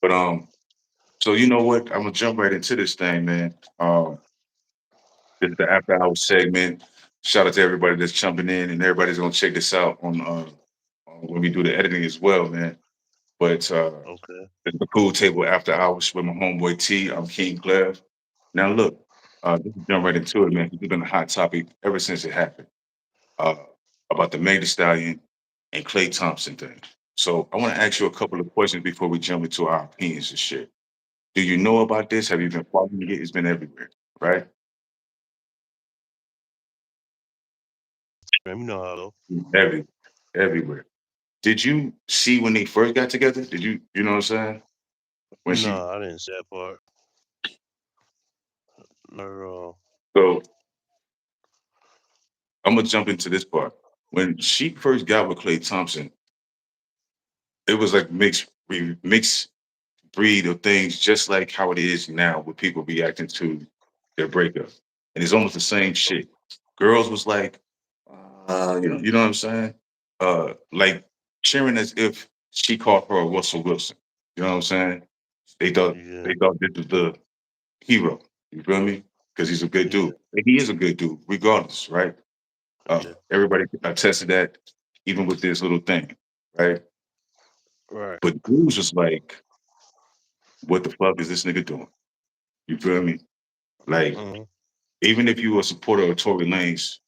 But so you know what? I'm gonna jump right into this thing, man. This is the after hours segment. Shout out to everybody that's jumping in, and everybody's gonna check this out on when we do the editing as well, man. But Okay. it's the pool table after hours with my homeboy T. I'm King Clev. Now look, just to jump right into it, man. It's been a hot topic ever since it happened. Uh, about the Megan Stallion and Klay Thompson thing. So I want to ask you a couple of questions before we jump into our opinions and shit. Do you know about this? Have you been following it? It's been everywhere, right? You know how though. Every, everywhere. Did you see when they first got together? Did you know what I'm saying? When she No, I didn't see that part. Not at all. so I'm gonna jump into this part. When she first got with Klay Thompson, it was like mixed breed of things, just like how it is now with people reacting to their breakup. And it's almost the same shit. Girls was like, you know what I'm saying? Like cheering as if she called her a Russell Wilson. You know what I'm saying? Yeah. They thought this was the hero. You feel me? Because he's a good Yeah. dude. And he is a good dude, regardless, right? Yeah. Everybody attested that, even with this little thing, right? Right. But dudes was like, what the fuck is this nigga doing? You feel me? Like, Mm-hmm. even if you were a supporter of Tory Lanez,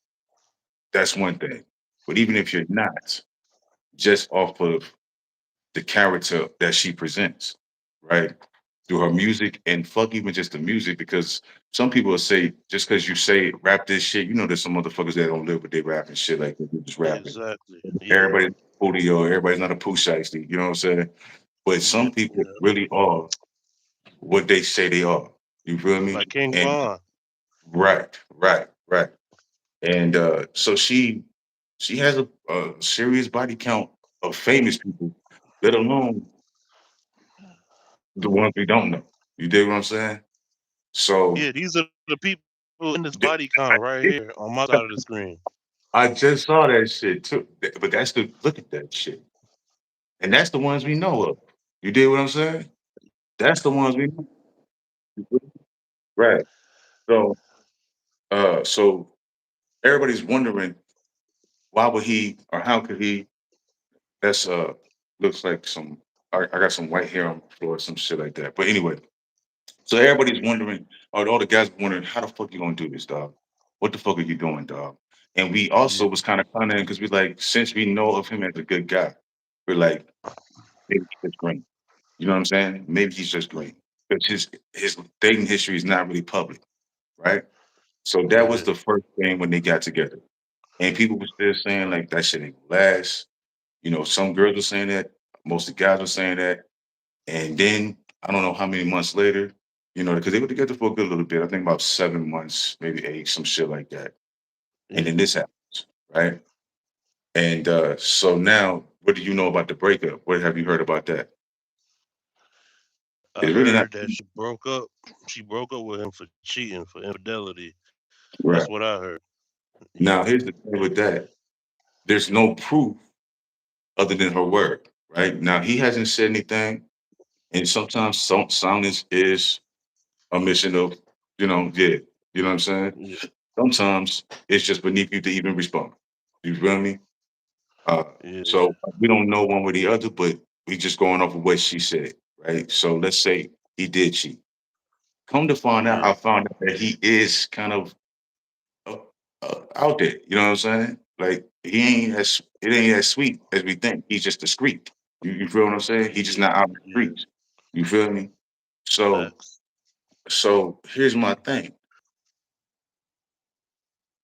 that's one thing. But even if you're not, just off of the character that she presents, right? Through her music and fuck even just the music, because some people will say just because you say rap this shit, you know there's some motherfuckers that don't live with their rap and shit like that. They just rapping. Exactly. Yeah. Everybody's a studio, everybody's not a poo shiesty, you know what I'm saying? But Yeah. some people Yeah. really are what they say they are. You feel me? Like King And Von. right. And so she has a serious body count of famous people, let alone the ones we don't know. You dig what I'm saying? So Yeah, these are the people in this body th- count right here on my side of the screen. I just saw that shit too. But that's the look at that shit. And that's the ones we know of. You dig what I'm saying? That's the ones we know. Right. So so everybody's wondering why would he or how could he that's looks like some I got some white hair on the floor or some shit like that. But anyway, so everybody's wondering, or all the guys wondering, how the fuck you gonna do this, dog? What the fuck are you doing, dog? And we Yeah. also was kind of commenting because we like, since we know of him as a good guy, we're like, maybe he's just green. You know what I'm saying? Maybe he's just green. Because his dating history is not really public, right? So that was Yeah. the first thing when they got together. And people were still saying like that shit ain't gonna last. You know, some girls were saying that, most of the guys were saying that. And then I don't know how many months later, you know, because they were together for a good little bit. I think about 7 months, maybe eight, some shit like that. And Yeah. then this happens, right? And so now, what do you know about the breakup? What have you heard about that? I It's really not heard that she broke up. She broke up with him for cheating, for infidelity. That's right. what I heard. Yeah. Now, here's the thing with that: there's no proof other than her word, right? Now, he hasn't said anything, and sometimes silence is a mission of, yeah, you know what I'm saying? Yeah. Sometimes it's just beneath you to even respond. You feel me? Uh, Yeah. so we don't know one way or the other, but we just going off of what she said, right? So let's say he did cheat. Come to find out, Yeah. I found out that he is kind of uh, out there. You know what I'm saying? Like it ain't as sweet as we think. He's just discreet. You feel what I'm saying? He's just Yeah. not out in the Yeah. streets. You feel me? So Facts. so here's my thing.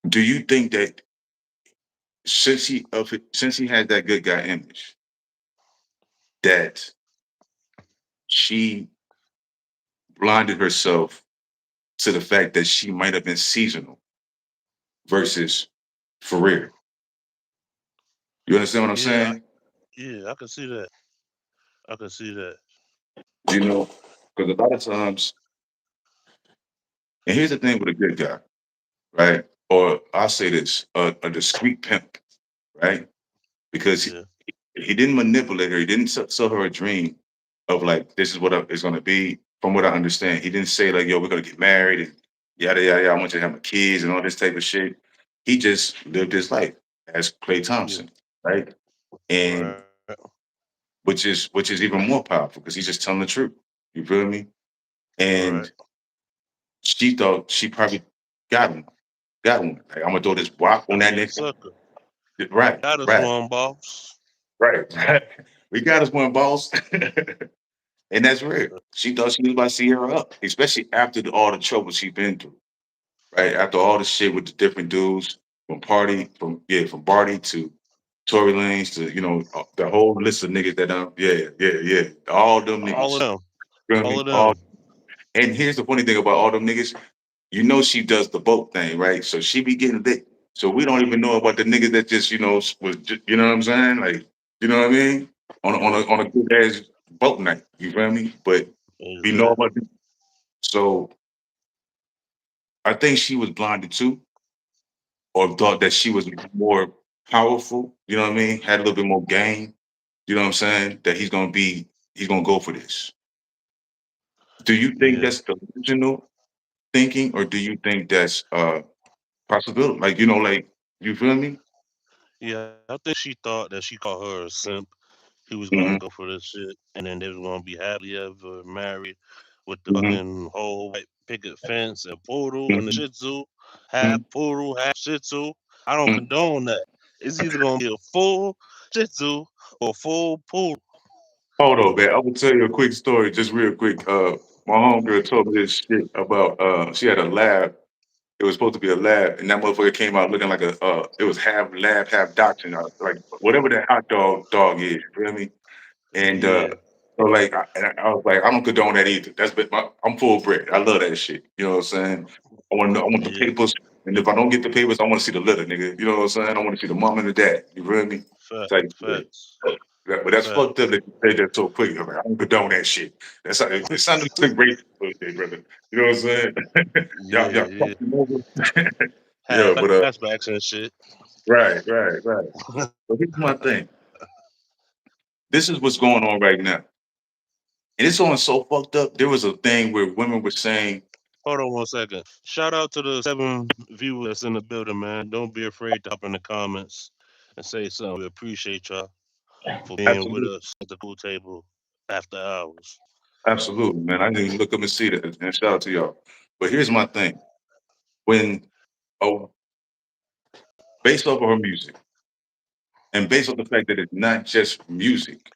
Do you think that since he had that good guy image, that she blinded herself to the fact that she might have been seasonal versus for real? You understand what I'm Yeah. saying? Yeah. I can see that. I can see that. You know, because a lot of times, and here's the thing with a good guy, right? Or I'll say this, a discreet pimp, right? Because Yeah. he didn't manipulate her. He didn't sell her a dream of like this is what it's gonna be. From what I understand, he didn't say like, "Yo, we're gonna get married and yada yada yada. I want you to have my kids and all this type of shit." He just lived his life as Klay Yeah. Thompson, right? And Right. which is even more powerful because he's just telling the truth. You feel me? Right. And she thought she probably got him, got one. Like, I'm gonna throw this rock on I that mean, nigga. sucker. Right, Got us right, one, boss. right. We got us one, boss. And that's real. She thought she was about to see her up, especially after all the trouble she been through. Right after all the shit with the different dudes from Barty to Tory Lanez to the whole list of niggas that yeah all them All of niggas. them. You know what I All mean? of them. And here's the funny thing about all them niggas. You know she does the boat thing, right? So she be getting lit. So we don't even know about the niggas that just was just, you know what I'm saying? Like you know what I mean? On a good ass boat night. You feel me? But we know Exactly. about this. So I think she was blinded too, or thought that she was more powerful. You know what I mean? Had a little bit more game. You know what I'm saying? That he's gonna go for this. Do you think Yeah. that's delusional thinking, or do you think that's possibility? Like like you feel me? Yeah, I think she thought that she called her a simp. He was gonna Hmm. go for this shit, and then they was gonna be happily ever married with the Hmm. fucking whole white picket fence and poodle and the Hmm. Shih Tzu, half poodle, half Shih Tzu. I don't Hmm. condone that. It's either gonna be a full Shih Tzu or full poodle. Hold on, man. I will tell you a quick story, just real quick. My homegirl told me this shit about she had a lab. It was supposed to be a lab, and that motherfucker came out looking like a it was half lab, half doctor, like whatever that hot dog is. You feel me? And Yeah, so like I was like, I don't condone that either. I'm full bred. I love that shit. You know what I'm saying? I want the yeah, papers, and if I don't get the papers, I want to see the litter, nigga. You know what I'm saying? I want to see the mom and the dad. You feel me? Type shit. facts, But that's fucked up facts. that you say that so quick. I'm like, I don't condone that shit. That's how it sounded like racist, bullshit, brother. You know what I'm saying? Y'all Yeah, fucked yeah. him over. Had Yeah, but flashbacks and shit. right. But here's my thing. This is what's going on right now. And it's on so fucked up. There was a thing where women were saying, Hold on 1 second. Shout out to the 7 viewers that's in the building, man. Don't be afraid to hop in the comments and say something. We appreciate y'all for being with absolutely, us at the pool table after hours. absolutely, man. I didn't even look up and see that. And shout out to y'all. But here's my thing. When oh, based off of her music and based off the fact that it's not just music,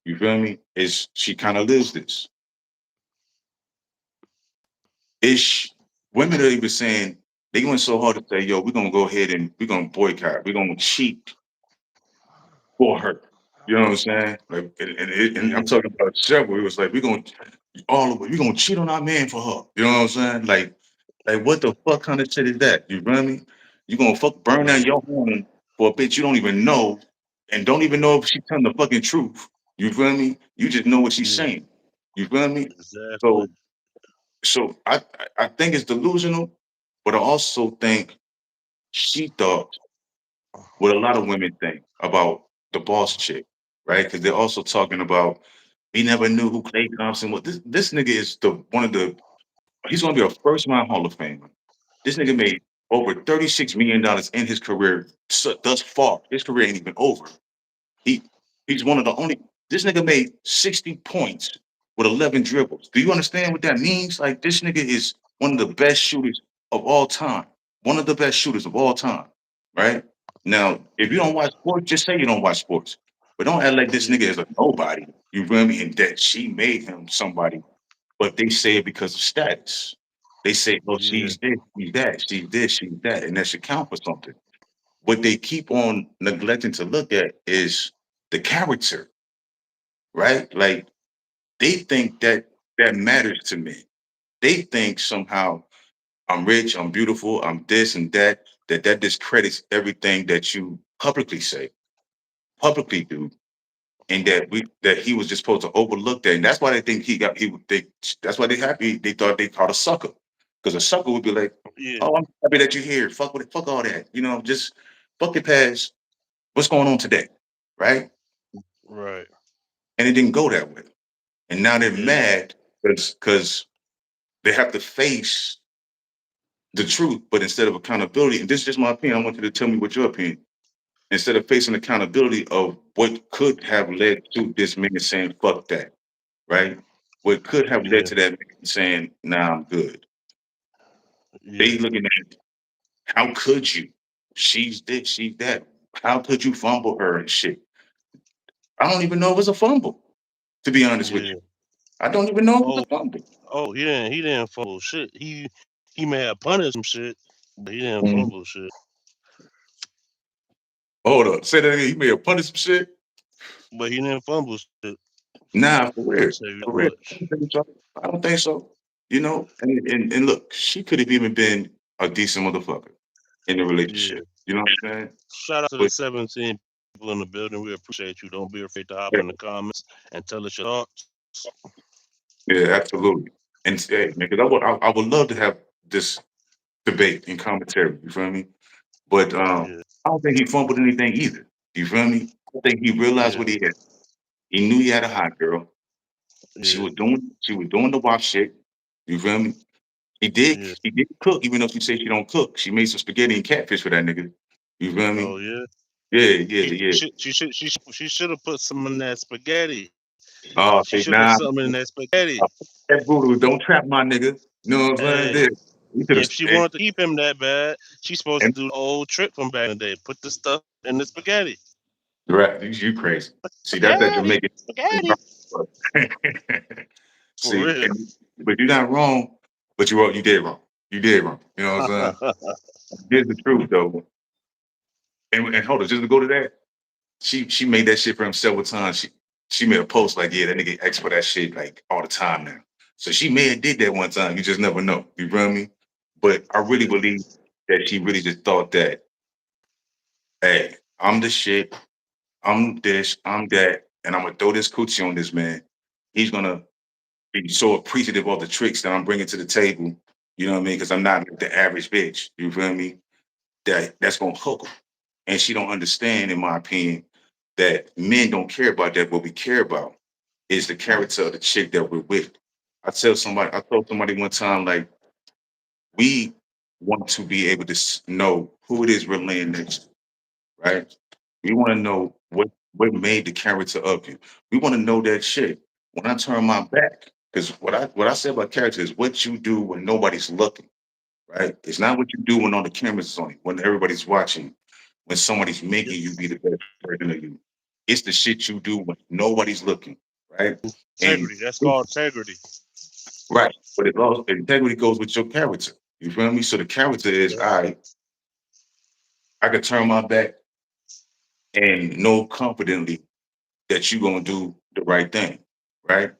you feel me? Is she kind of lives this. Ish women are even saying they went so hard to say, yo, we're gonna go ahead and we're gonna boycott, we're gonna cheat for her. You know what I'm saying? Like, and I'm Yeah, talking about several. It was like we're gonna cheat on our man for her. You know what I'm saying? Like what the fuck kind of shit is that? You feel me? You gonna burn down right. your home for a bitch you don't even know, and don't even know if she's telling the fucking truth. You feel me? You just know what she's Yeah, saying. You feel me? exactly. So so I think it's delusional, but I also think she thought what a lot of women think about the boss chick, right? Because they're also talking about we never knew who Klay Thompson was. This nigga is the one of the he's gonna be a first round Hall of Famer. This nigga made over $36 million in his career thus far. His career ain't even over. He he's one of the only. This nigga made 60 points with 11 dribbles. Do you understand what that means? Like this nigga is one of the best shooters of all time. One of the best shooters of all time. Right? Now, if you Yeah, don't watch sports, just say you don't watch sports. But don't act like this nigga yeah, is a nobody. You feel me? And that she made him somebody. But they say it because of status. They say, oh, yeah, she's this, she's that, she's this, she's that, and that should count for something. What they keep on neglecting to look at is the character, right? Like they think that that matters to me. They think somehow I'm rich, I'm beautiful, I'm this and that, that discredits everything that you publicly say, publicly do, and that he was just supposed to overlook that. And that's why they think that's why they happy they thought they caught a sucker. Because a sucker would be like, yeah, oh, I'm happy that you're here. Fuck with it, fuck all that. Just fuck it past what's going on today. Right? right. And it didn't go that way. And now they're Yeah, mad because they have to face the truth, but instead of accountability, and this is just my opinion, I want you to tell me what your opinion. Instead of facing accountability of what could have led to this man saying "fuck that," right? What could have led yeah, to that man saying "nah, I'm good." yeah, They looking at how could you? She's this, she's that. How could you fumble her and shit? I don't even know if it's a fumble. To be honest with you, yeah. I don't even know if it's Oh, a fumble. he didn't fumble shit. He may have punished some shit, but he didn't Mhm. fumble shit. Hold up, say that again. You may have punished some shit. But he didn't fumble shit. Nah, for I'll real. tell you that For real. I much. don't think so. I don't think so. You know, and look, she could have even been a decent motherfucker in the Yeah. relationship. You know what I'm saying? Shout out to the But 17 people in the building. We appreciate you. Don't be afraid to hop yeah, in the comments and tell us your thoughts. yeah, absolutely. And hey, man, because I would love to have this debate and commentary. You feel me? But Yeah, I don't think he fumbled anything either. You feel me? I think he realized yeah, what he had. He knew he had a hot girl. yeah, She was doing the wash shit. You feel me? yeah. He did cook, even though she said she don't cook. She made some spaghetti and catfish for that nigga. You feel me? Oh yeah. Yeah, She yeah, yeah. should she should she should have put some in that spaghetti. Oh, She okay, should have nah, something in that spaghetti. that brutal. Don't trap my nigga. You know what I'm saying? Hey, Yeah. You could have, if she wanted to keep him that bad, she's supposed to and do the old trick from back in the day. Put the stuff in the spaghetti. right, you crazy. See, that's that Spaghetti, Jamaican. spaghetti. For See, real. but you're not wrong. But you wrong. You did wrong. You did wrong. You know what I'm saying? Here's the truth, though. And hold on, just to go to that, she made that shit for him several times. She made a post like, yeah, that nigga X for that shit like all the time now. So she may have did that one time. You just never know. You feel me? But I really Yeah. believe that she really just thought that, hey, I'm the shit. I'm this. I'm that. And I'm gonna throw this coochie on this man. He's gonna be so appreciative of the tricks that I'm bringing to the table. You know what I mean? Because I'm not like the average bitch. You feel me? That's gonna hook him. And she don't understand, in my opinion, that men don't care about that. What we care about is the character of the chick that we're with. I told somebody one time, like, we want to be able to know who it is we're laying next to, right? We want to know what made the character of you. We want to know that shit. When I turn my back, because what I say about character is what you do when nobody's looking, right? It's not what you do when all the cameras is on you, when everybody's watching, when somebody's making you be the best version of you. It's the shit you do when nobody's looking, right? And Integrity. That's called integrity. right, but it also integrity goes with your character. You feel me? So the character is, Yeah. all right, I could turn my back and know confidently that you're gonna do the right thing, right?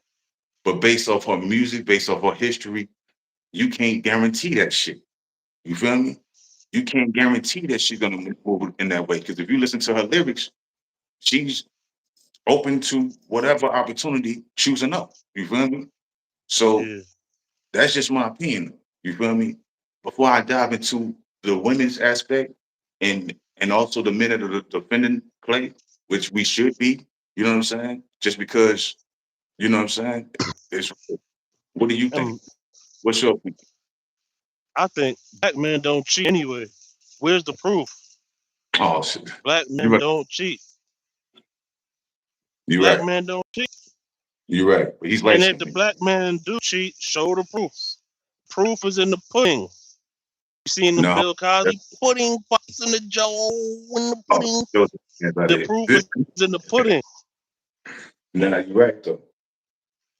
But based off her music, based off her history, you can't guarantee that shit. You feel me? You can't guarantee that she's gonna move forward in that way. Because if you listen to her lyrics, she's open to whatever opportunity choosing up. You feel me? So Yeah. that's just my opinion. You feel me? Before I dive into the women's aspect and also the men that are defending Clay, which we should be, you know what I'm saying? Just because, you know what I'm saying? It's what do you think? Um, What's your opinion? I think black men don't cheat anyway. Where's the proof? Oh shit. Black You're men right. don't cheat. You're Black right. men don't cheat. You're right. But he's light And if skinned the man. black man do cheat, show the proof. Proof is in the pudding. You seen the No, Bill that's Cosby pudding pops in the jar in the oh, pudding. still about The it. proof This is in the pudding. nah, you're right though.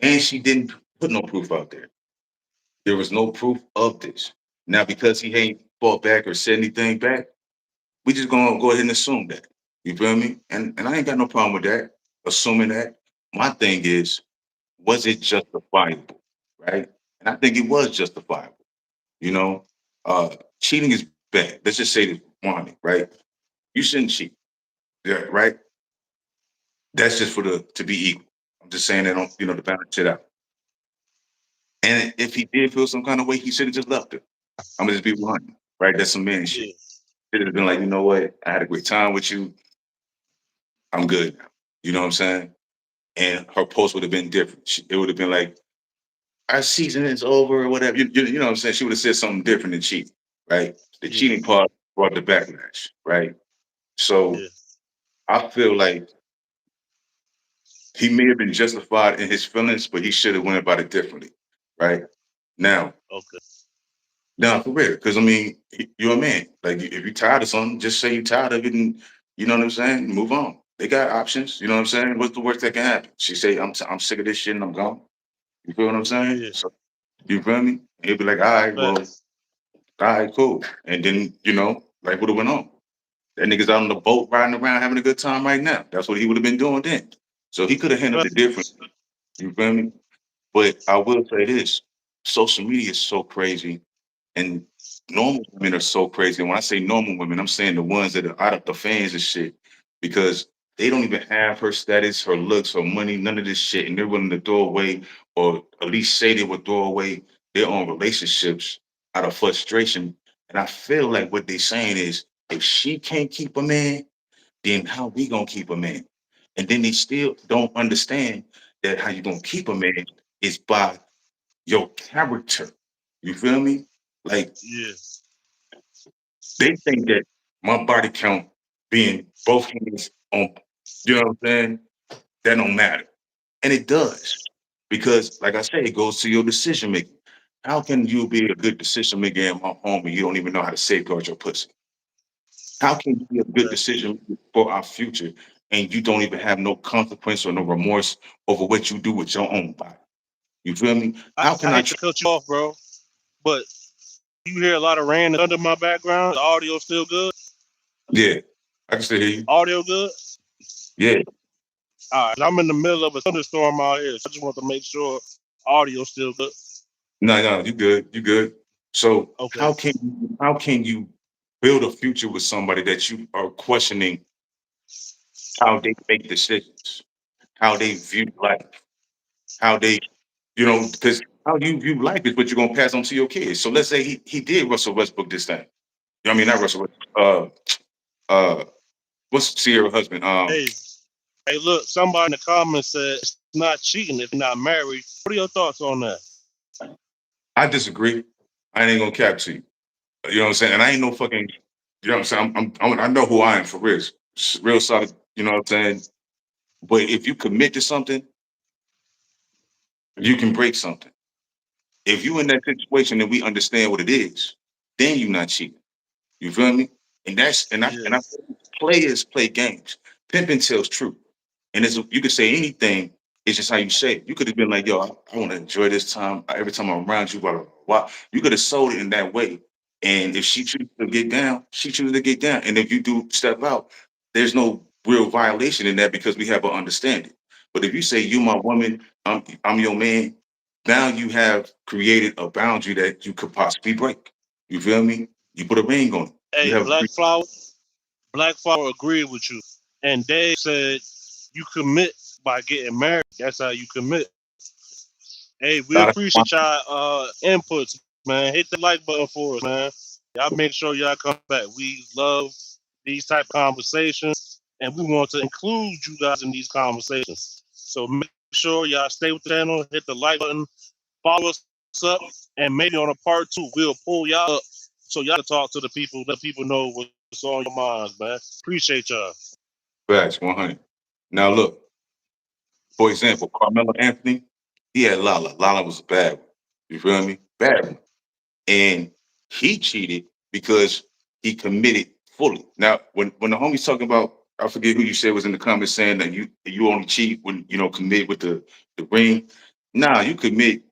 And she didn't put no proof out there. There was no proof of this. Now, because he ain't fought back or said anything back, we just gonna go ahead and assume that. You feel me? And I ain't got no problem with that. Assuming that. My thing is, was it justifiable? Right? And I think it was justifiable. You know, cheating is bad. Let's just say this morning, right? You shouldn't cheat. Yeah, right? That's just for the to be equal. I'm just saying that on to balance it out. And if he did feel some kind of way, he should have just left her. I'm gonna just be blunt, right? That's some man shit. Yeah. Should have been like, you know what? I had a great time with you. I'm good now. You know what I'm saying? and her post would have been different. It would have been like, our season is over or whatever. You know what I'm saying? She would have said something different than cheating, right? The Yeah. cheating part brought the backlash, right? So Yeah. I feel like he may have been justified in his feelings, but he should have went about it differently, right? Now, Okay. now for real, because I mean, you're a man. Like if you're tired of something, just say you're tired of it, and you know what I'm saying. Move on. They got options. You know what I'm saying. What's the worst that can happen? She say, I'm sick of this shit and I'm gone." You feel what I'm saying? Yeah. So you feel me? He'll be like, "All right, well, all Facts. right, cool," and then like what have went on. That nigga's out on the boat riding around having a good time right now. That's what he would have been doing then. So he could have handled it different. Facts. You feel me? But I will say this: social media is so crazy, and normal women are so crazy. And when I say normal women, I'm saying the ones that are out of the fans and shit, because they don't even have her status, her looks, her money, none of this shit, and they're willing to throw away, or at least say they would throw away their own relationships out of frustration. And I feel like what they're saying is, if she can't keep a man, then how we gonna keep a man? And then they still don't understand that how you gonna keep a man is by your character. You feel me? Like Yeah. they think that my body count being both hands on, you know what I'm saying? That don't matter. And it does. Because like I said, it goes to your decision making. How can you be a good decision maker in my home and you don't even know how to safeguard your pussy? How can you be a good Facts. decision for our future and you don't even have no consequence or no remorse over what you do with your own body? You feel me? How can I I hate to cut you off, bro, but you hear a lot of rain under my background. The audio still good? Yeah, I can still hear you. Audio good? Yeah. All right. I'm in the middle of a thunderstorm out here, so I just want to make sure audio still good. No, no, you good. You good. So Okay. how can you build a future with somebody that you are questioning how they make decisions, how they view life, how they, because how you view life is what you're gonna pass on to your kids. So let's say he did Russell Westbrook this thing. I mean not Russell Westbrook, uh what's Sierra husband? Hey, hey, look, somebody in the comments said it's not cheating if you're not married. What are your thoughts on that? I disagree. I ain't gonna cap to you. You know what I'm saying? And I ain't no fucking, you know what I'm saying? I know who I am for real. Real solid, you know what I'm saying? But if you commit to something, you can break something. If you in that situation and we understand what it is, then you're not cheating. You feel me? And I Yeah. players play games. Pimping tells truth. And you could say anything, it's just how you say it. You could have been like, yo, I want to enjoy this time. Every time I'm around you, blah, blah, blah, blah. You could have sold it in that way. And if she chooses to get down, she chooses to get down. And if you do step out, there's no real violation in that because we have an understanding. But if you say you my woman, I'm your man, now you have created a boundary that you could possibly break. You feel me? You put a ring on it. You Hey, have Black Flower agreed with you. And Dave said you commit by getting married. That's how you commit. Hey, we appreciate y'all inputs, man. Hit the like button for us, man. Y'all make sure y'all come back. We love these type of conversations, and we want to include you guys in these conversations. So make sure y'all stay with the channel, hit the like button, follow us up, and maybe on a part two, we'll pull y'all up so y'all can talk to the people, let people know what's on your minds, man. Appreciate y'all. facts 100. Now look, for example, Carmelo Anthony, he had Lala. Lala was a bad one. You feel me? Bad one. And he cheated because he committed fully. Now, when the homie's talking about, I forget who you said was in the comments saying that you only cheat when commit with the ring. Nah, you commit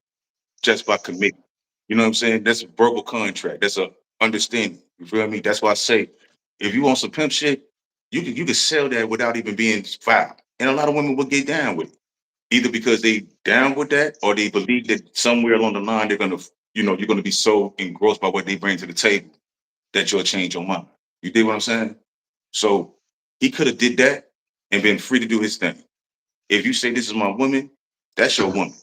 just by committing. You know what I'm saying? That's a verbal contract. That's a understanding. You feel me? That's why I say, if you want some pimp shit, you can sell that without even being filed. And a lot of women will get down with it, either because they down with that or they believe that somewhere along the line they're gonna, you're gonna be so engrossed by what they bring to the table that you'll change your mind. You dig what I'm saying? So he could have did that and been free to do his thing. If you say this is my woman, that's your woman.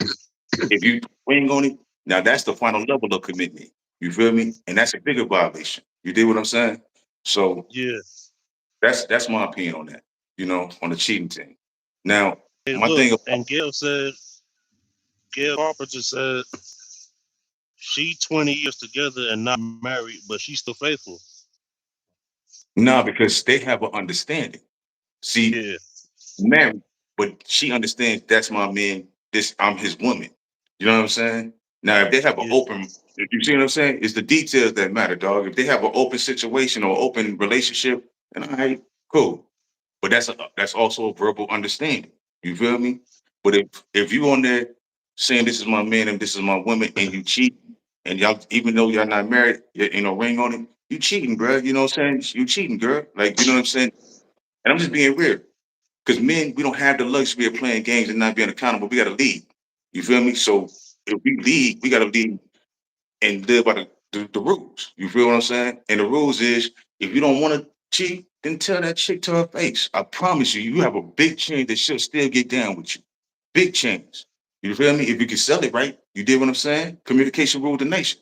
If you ring on it, now that's the final level of commitment. You feel me? And that's a bigger violation. You did what I'm saying? So Yeah. that's my opinion on that. On the cheating thing. Now, Hey, My look, thing about and Gail Carpenter said she 20 years together and not married, but she's still faithful. now because they have an understanding. See, Yeah, married, but she understands that's my man. This I'm his woman. You know what I'm saying? Now, if they have an yeah, open, you see what I'm saying? It's the details that matter, dog. If they have an open situation or open relationship, then all right, cool. But that's also a verbal understanding. You feel me? But if you on there saying this is my man and this is my woman and you cheat and y'all even though y'all not married, you ain't no ring on it, you cheating, bro. You know what I'm saying? You cheating, girl. Like you know what I'm saying? And I'm just being real. Because men, we don't have the luxury of playing games and not being accountable. We got to lead. You feel me? So if we lead, we got to lead and live by the rules. You feel what I'm saying? And the rules is if you don't want to cheat, then tell that chick to her face. I promise you, you have a big chance that she'll still get down with you. Big chance. You feel me? If you can sell it right, you did what I'm saying? Communication ruled the nation.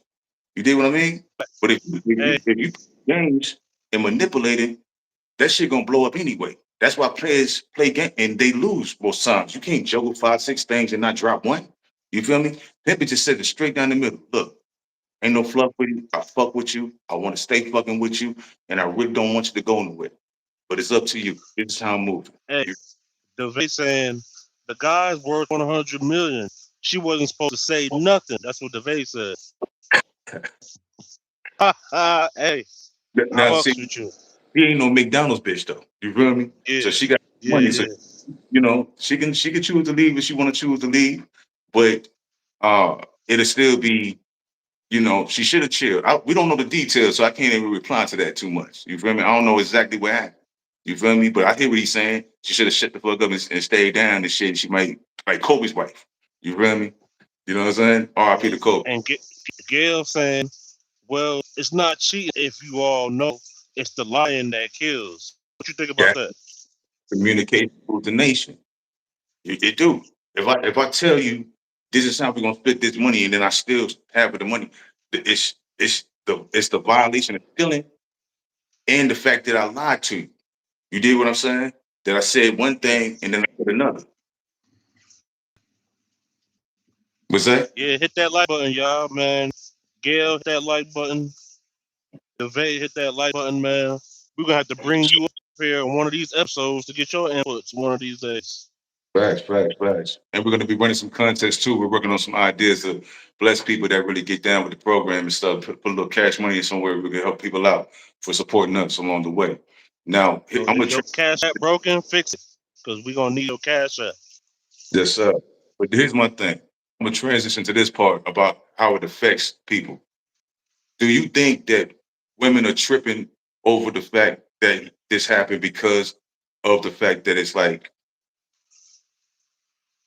You did what I mean? But hey, if you games and manipulating, that shit gonna blow up anyway. That's why players play game and they lose most times. You can't juggle five, six things and not drop one. You feel me? Pimpin just said it straight down the middle. Look, ain't no fluff with you. I fuck with you. I want to stay fucking with you, and I really don't want you to go nowhere. But it's up to you. This is how I'm moving. hey, You, DeVay saying the guy's worth 100 million. She wasn't supposed to say nothing. That's what DeVay said. Ha ha. Hey, I now, see, fucks with you. she ain't no McDonald's bitch though. You feel me? Yeah, So she got yeah, money. So yeah. she can choose to leave if she want to choose to leave, but it'll still be. She should have chilled. We don't know the details, so I can't even reply to that too much. You feel me? I don't know exactly what happened. You feel me? But I hear what he's saying. She should have shut the fuck up and stayed down and shit. She might like Kobe's wife. You feel me? You know what I'm saying? R.I.P. to Kobe. And Gail saying, well, it's not cheating if you all know it's the lion that kills. What you think Yeah, about that? communication with the nation. It do. If I tell you this is how we're gonna split this money, and then I still have the money, it's the violation of feeling and the fact that I lied to you. You did what I'm saying? That I said one Yeah, thing and then I said another. Was that? yeah. Hit that like button, y'all, man. Gail, hit that like button. DeVay, hit that like button, man. We're gonna have to bring you up here on one of these episodes to get your inputs one of these days. Facts, facts, facts. And we're gonna be running some contests too. We're working on some ideas to bless people that really get down with the program and stuff. Put a little cash money in somewhere we can help people out for supporting us along the way. Now, So I'm if gonna your cash app broken, fix it, cause we're gonna need your cash app. yes, sir. But here's my thing. I'm gonna transition to this part about how it affects people. Do you think that women are tripping over the fact that this happened because of the fact that it's like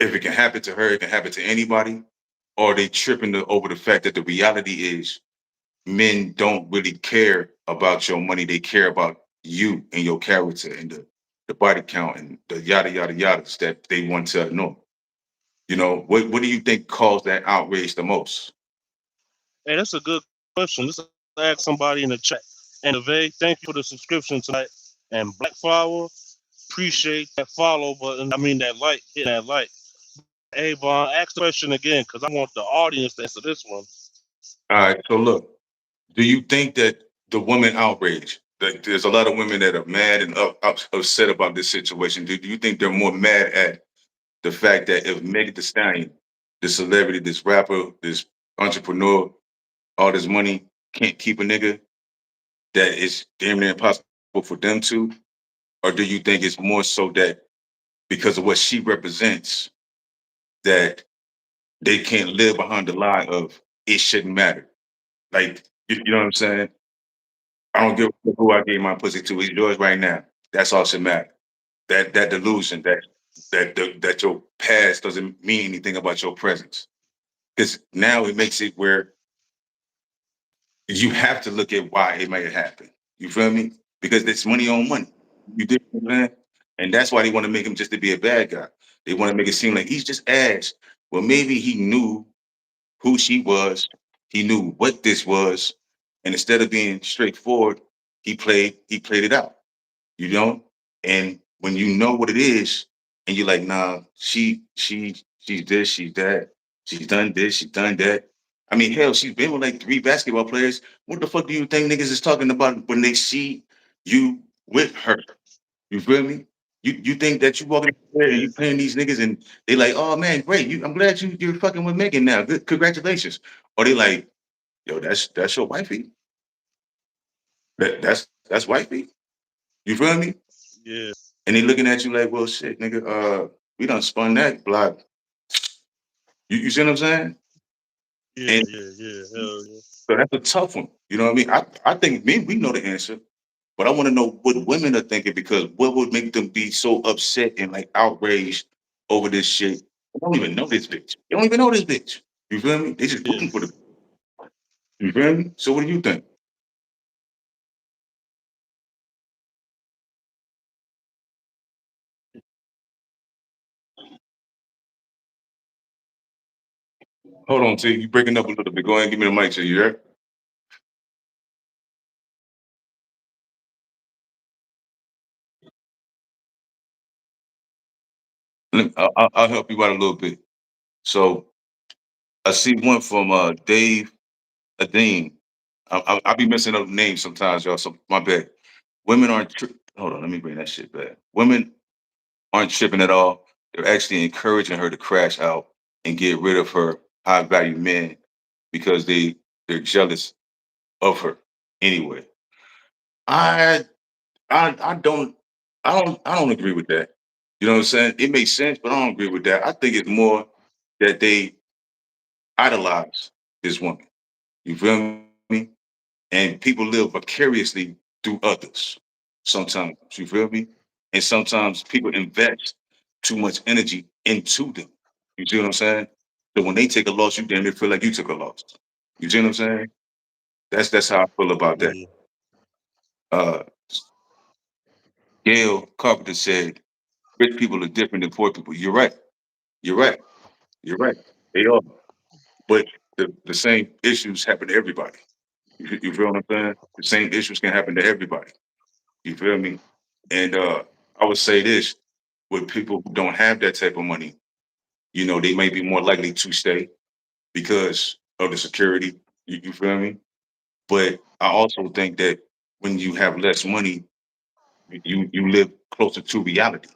if it can happen to her, it can happen to anybody? Or are they tripping over the fact that the reality is men don't really care about your money. They care about you and your character and the body count and the yada yada yadas that they want to know. What do you think caused that outrage the most? Hey, that's a good question. Let's ask somebody in the chat. And DeVay, thank you for the subscription tonight. And Black Flower, appreciate that follow button. I mean that like, hit that like. Hey, Vaughn, ask the question again, cause I want the audience to answer this one. All right. So look, do you think that the woman outrage? Like, there's a lot of women that are mad and upset about this situation. Do you think they're more mad at the fact that if Megan Thee Stallion, this celebrity, this rapper, this entrepreneur, all this money can't keep a nigga, that it's damn near impossible for them to? Or do you think it's more so that because of what she represents, that they can't live behind the lie of it shouldn't matter? Like, you know what I'm saying? I don't give a fuck who I gave my pussy to. It's yours right now. That's all should matter. That delusion that your past doesn't mean anything about your presence. Because now it makes it where you have to look at why it may have happened. You feel me? Because it's money on money. You did, man. And that's why they want to make him just to be a bad guy. They want to make it seem like he's just ass. Well, maybe he knew who she was. He knew what this was. And instead of being straightforward, he played it out, you know? And when you know what it is, and you're like, nah, she's this, she's that, she's done this, she's done that. I mean, hell, she's been with like 3 basketball players. What the fuck do you think niggas is talking about when they see you with her? You feel me? You think that you walking up there and Yeah, you paying these niggas and they like, oh man, great. I'm glad you're fucking with Megan now. Good, congratulations. Or they like, yo, that's your wifey. That's wifey. You feel me? yeah, And they looking at you like, well, shit, nigga. We done spun that block. You see what I'm saying? yeah, And yeah, yeah. Hell yeah. so that's a tough one. You know what I mean? I think me we know the answer, but I want to know what women are thinking because what would make them be so upset and like outraged over this shit? They don't even know this bitch. They don't even know this bitch. You feel me? They just Yeah. looking for the. You feel me? So what do you think? Hold on, T. You breaking up a little bit. Go ahead and give me the mic, T. You there? I'll help you out a little bit. So I see one from Dave Adine. I be messing up names sometimes, y'all. So my bad. Women aren't. Hold on, let me bring that shit back. Women aren't tripping at all. They're actually encouraging her to crash out and get rid of her high value men because they're jealous of her anyway. I I don't I don't agree with that. You know what I'm saying? It makes sense, but I don't agree with that. I think it's more that they idolize this woman. You feel me? And people live vicariously through others. Sometimes you feel me, and sometimes people invest too much energy into them. You see what I'm saying? So when they take a loss, you damn near feel like you took a loss. You see what I'm saying? That's how I feel about that. Yeah. Uh, Gail Carpenter said, "Rich people are different than poor people." You're right. You're right. You're right. They are, but the same issues happen to everybody. You feel what I'm saying? The same issues can happen to everybody. You feel me? And I would say this with people who don't have that type of money, they may be more likely to stay because of the security. You feel me? But I also think that when you have less money, you live closer to reality.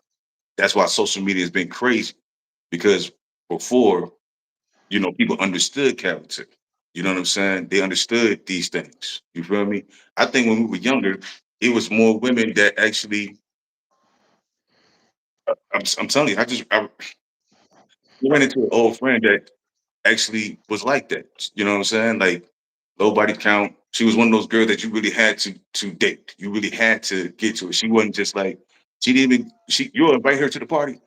That's why social media has been crazy because before, people understood character. You know what I'm saying? They understood these things. You feel me? I think when we were younger, it was more women that actually. I'm telling you, I ran into an old friend that actually was like that. You know what I'm saying? Like low body count. She was one of those girls that you really had to date. You really had to get to it. She wasn't just like she didn't even you'll invite her to the party.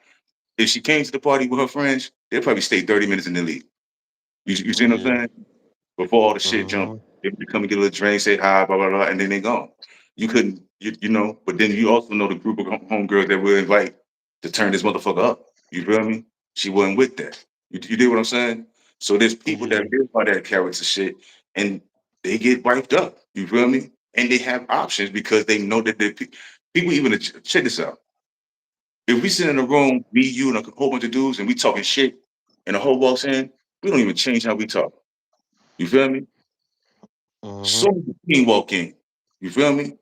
If she came to the party with her friends, they'll probably stay 30 minutes in the lead. You see what I'm Yeah. saying? Before all the shit jump, Uh-huh. they would come and get a little drink, say hi, blah blah blah, and then they gone. You couldn't, but then you also know the group of homegirls that we'll invite to turn this motherfucker up. You feel me? She wasn't with that. You did what I'm saying? So there's people that Yeah. live by that character shit, and they get wiped up. You feel me? And they have options because they know that people even check this out. If we sit in a room, me, you, and a whole bunch of dudes, and we talking shit, and a hoe walks in, we don't even change how we talk. You feel me? Uh-huh. Soon as the queen walk in, you feel me?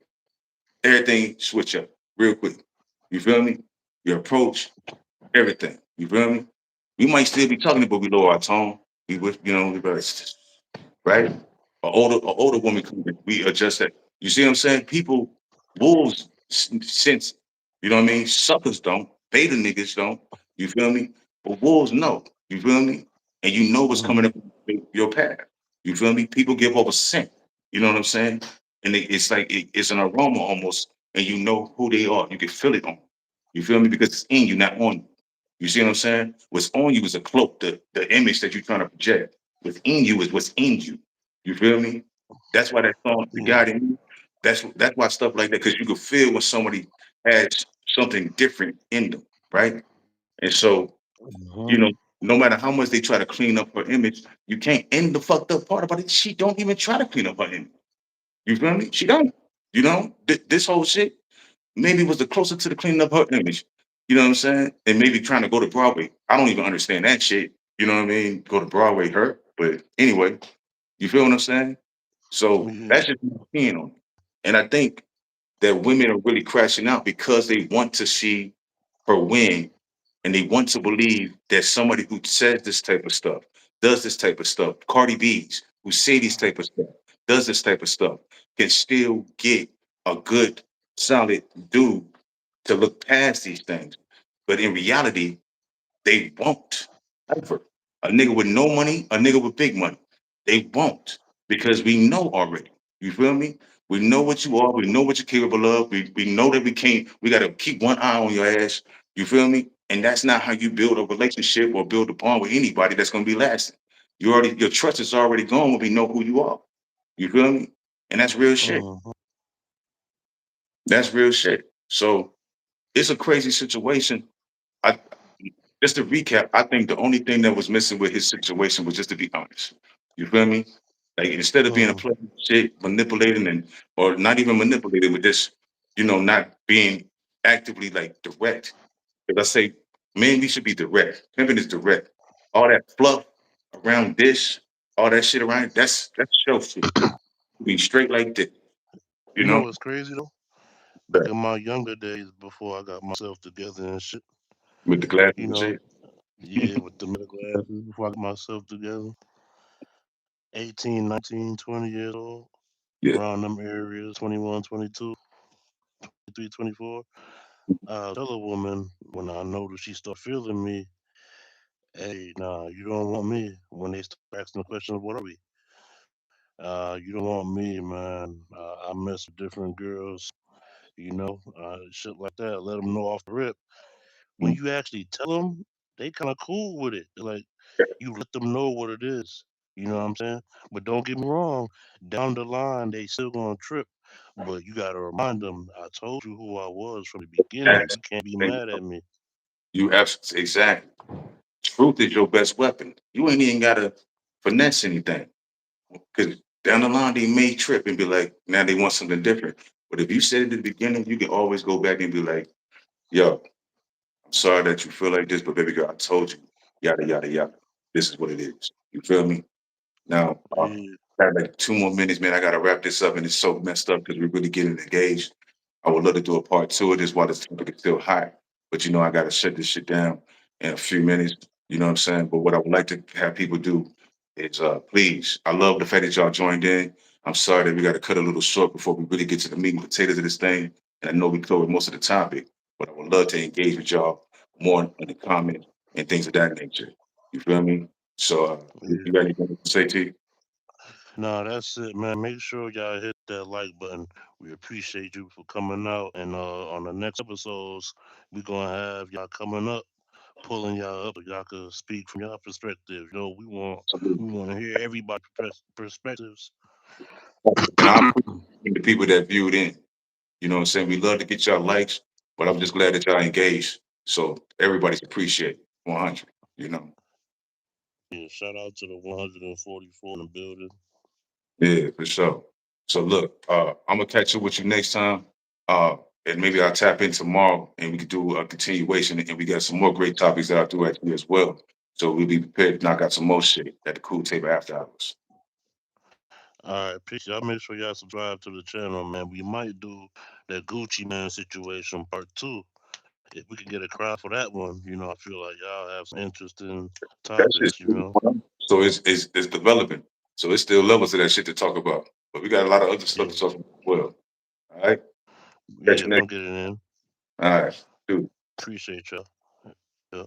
Everything switch up real quick. You feel me? Your approach, everything. You feel me? We might still be talking, but we lower our tone. We would, we be like, right? A older woman comes in, we adjust that. You see what I'm saying? People, wolves sense, you know what I mean? Suckers don't. Beta niggas don't. You feel me? But wolves know. You feel me? And you know what's coming Uh-huh. up your path. You feel me? People give off a scent. You know what I'm saying? And it's like it's an aroma almost, and you know who they are. You can feel it on. You feel me? Because it's in you, not on you. You see what I'm saying? What's on you is a cloak, the image that you're trying to project. Within you is what's in you. You feel me? That's why that song, "The Yeah. God in Me," that's why stuff like that, because you can feel when somebody has something different in them, right? And so, Uh-huh. you know, no matter how much they try to clean up her image, you can't end the fucked up part about it. She don't even try to clean up her image. You feel me? She don't. This whole shit maybe was the closer to the cleaning up her image. You know what I'm saying? And maybe trying to go to Broadway. I don't even understand that shit. You know what I mean? Go to Broadway hurt. But anyway, you feel what I'm saying? So Yeah. that's just my opinion on it. And I think that women are really crashing out because they want to see her win and they want to believe that somebody who says this type of stuff, does this type of stuff, Cardi B's who say this type of stuff, does this type of stuff, can still get a good, solid dude to look past these things. But in reality, they won't ever. A nigga with no money, a nigga with big money. They won't because we know already. You feel me? We know what you are. We know what you're capable of. We know that we can't. We got to keep one eye on your ass. You feel me? And that's not how you build a relationship or build a bond with anybody that's going to be lasting. You already your trust is already gone when we know who you are. You feel me? And that's real shit. Mhm. That's real shit. So it's a crazy situation. I just to recap, I think the only thing that was missing with his situation was just to be honest. You feel me? Like instead of being a Mhm. player, shit, manipulating and or not even manipulating, with just not being actively like direct. Because I say, man, we should be direct. Pimping is direct. All that fluff around this, all that shit around it, that's show shit. Be straight like this, you You know know, what's crazy though? Back but in my younger days, before I got myself together and shit, with the glasses you and know, shit. yeah, with the middle glasses, before I got myself together, 18, 19, 20 years old, Yeah. around them areas, 21, 22, 23, 24. Tell a woman when I notice she start feeling me, hey, nah, you don't want me. When they start asking the question, what are we? You don't want me, man. I mess with different girls, shit like that. Let them know off the rip. When Mm. you actually tell them, they kind of cool with it. Like you let them know what it is. You know what I'm saying? But don't get me wrong. Down the line, they still gonna trip. But you gotta remind them, I told you who I was from the beginning. That's You can't be they- mad at me. you absolutely exactly. Truth is your best weapon. You ain't even gotta finesse anything. Because down the line they may trip and be like, now they want something different. But if you said it at the beginning, you can always go back and be like, yo, I'm sorry that you feel like this, but baby girl, I told you, yada yada yada. This is what it is. You feel me? Now, Yeah, I have like 2 more minutes, man. I gotta wrap this up, and it's so messed up because we're really getting engaged. I would love to do a part two of this while this topic is still hot, but I gotta shut this shit down in a few minutes. You know what I'm saying? But what I would like to have people do is, please, I love the fact that y'all joined in. I'm sorry that we got to cut a little short before we really get to the meat and potatoes of this thing. And I know we covered most of the topic, but I would love to engage with y'all more in the comments and things of that nature. You feel me? So, you yeah. got anything to say, T? Nah, that's it, man. Make sure y'all hit that like button. We appreciate you for coming out. And on the next episodes, we gonna have y'all coming up, pulling y'all up so y'all can speak from y'all perspective. Salute. we want to hear everybody's perspectives. And I appreciate the people that viewed in. You know what I'm saying? We love to get y'all likes, but I'm just glad that y'all engaged. So everybody's appreciated. 100, you know? Yeah, shout out to the 144 in the building. Yeah, for sure. So look, I'm gonna catch up with you next time. Uh, and maybe I'll tap in tomorrow and we can do a continuation and we got some more great topics that I'll do actually as well. So we'll be prepared to knock out some more shit at the cool table after hours. All right, peace. Y'all make sure y'all subscribe to the channel, man. We might do that Gucci Man situation part two. If we can get a crowd for that one, I feel like y'all have some interesting That's topics, just so it's developing. So it's still levels of that shit to talk about. But we got a lot of other stuff Yeah, to talk about as well. All right. Catch yeah, you we're next. gonna get it in. All right. Dude. Appreciate y'all. Yeah.